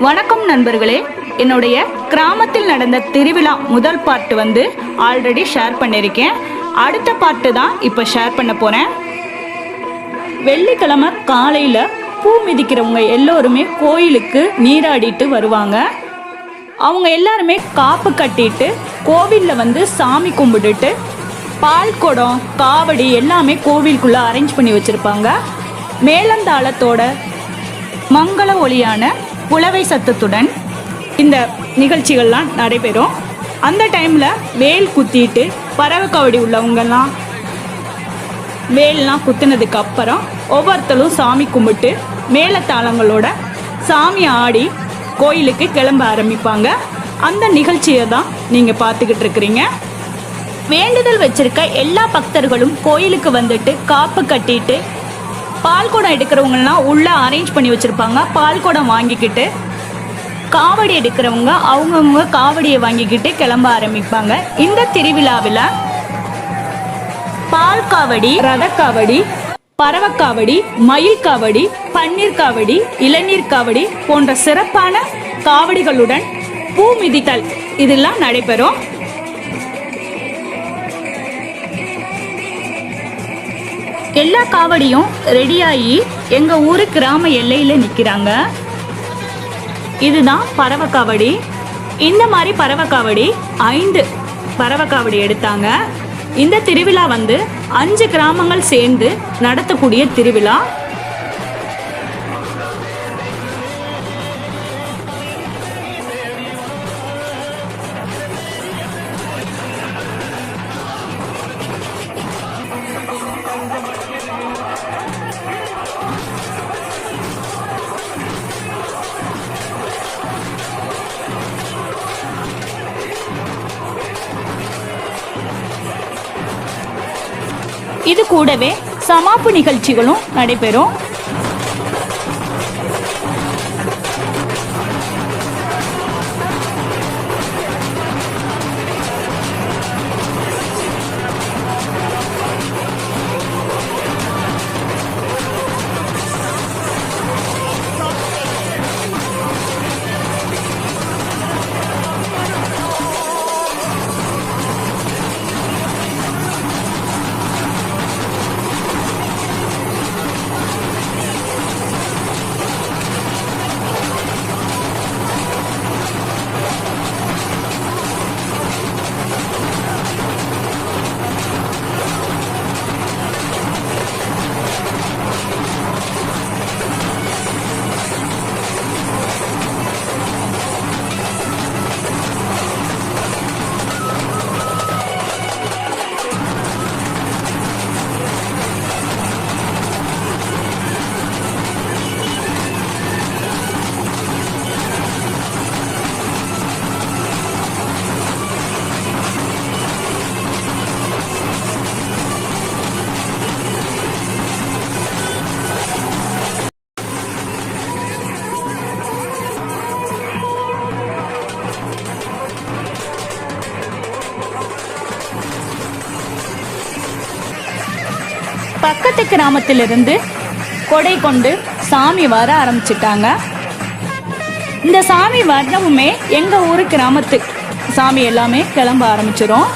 வணக்கம் நண்பர்களே, என்னுடைய கிராமத்தில் நடந்த திருவிழா முதல் பார்ட் ஆல்ரெடி ஷேர் பண்ணியிருக்கேன். அடுத்த பார்ட்டு தான் இப்போ ஷேர் பண்ண போகிறேன். வெள்ளிக்கிழமை காலையில் பூ மிதிக்கிறவங்க எல்லோருமே கோயிலுக்கு நீராடிட்டு வருவாங்க. அவங்க எல்லாருமே காப்பு கட்டிட்டு கோவிலில் சாமி கும்பிட்டுட்டு பால் குடம் காவடி எல்லாமே கோவிலுக்குள்ளே அரேஞ்ச் பண்ணி வச்சுருப்பாங்க. மேளந்தாளத்தோட மங்கள ஒளியான புலவை சத்தத்துடன் இந்த நிகழ்ச்சிகள்லாம் நடைபெறும். அந்த டைமில் வேல் குத்திட்டு பறவை காவடி உள்ளவங்கெல்லாம் வேல்லாம் குத்துனதுக்கு அப்புறம் ஒவ்வொருத்தரும் சாமி கும்பிட்டு மேளதாளங்களோட சாமி ஆடி கோயிலுக்கு கிளம்ப ஆரம்பிப்பாங்க. அந்த நிகழ்ச்சியை தான் நீங்கள் பார்த்துக்கிட்டு இருக்கிறீங்க. வேண்டுதல் வச்சிருக்க எல்லா பக்தர்களும் கோயிலுக்கு வந்துட்டு காப்பு கட்டிட்டு பால் குடம் எடுக்கிறவங்கலாம் உள்ளே அரேஞ்ச் பண்ணி வச்சுருப்பாங்க. பால் குடம் வாங்கிக்கிட்டு காவடி எடுக்கிறவங்க அவங்கவுங்க காவடியை வாங்கிக்கிட்டு கிளம்ப ஆரம்பிப்பாங்க. இந்த திருவிழாவில் பால் காவடி, ரத காவடி, பறவைக்காவடி, மயில் காவடி, பன்னீர் காவடி, இளநீர் காவடி போன்ற சிறப்பான காவடிகளுடன் பூ மிதித்தல் இதெல்லாம் நடைபெறும். எல்லா காவடியும் ரெடியாகி எங்கள் ஊர் கிராம எல்லையில் நிற்கிறாங்க. இதுதான் பறவை காவடி. இந்த மாதிரி பறவை காவடி 5 பறவை காவடி எடுத்தாங்க. இந்த திருவிழா 5 கிராமங்கள் சேர்ந்து நடத்தக்கூடிய திருவிழா. இது கூடவே சமாப்பு நிகழ்ச்சிகளும் நடைபெறும். பக்கத்து கிராமத்திலிருந்து கொடை கொண்டு சாமி வர ஆரம்பிச்சிட்டாங்க. இந்த சாமி வரவுமே எங்கள் ஊர் கிராமத்து சாமி எல்லாமே கிளம்ப ஆரம்பிச்சிடும்.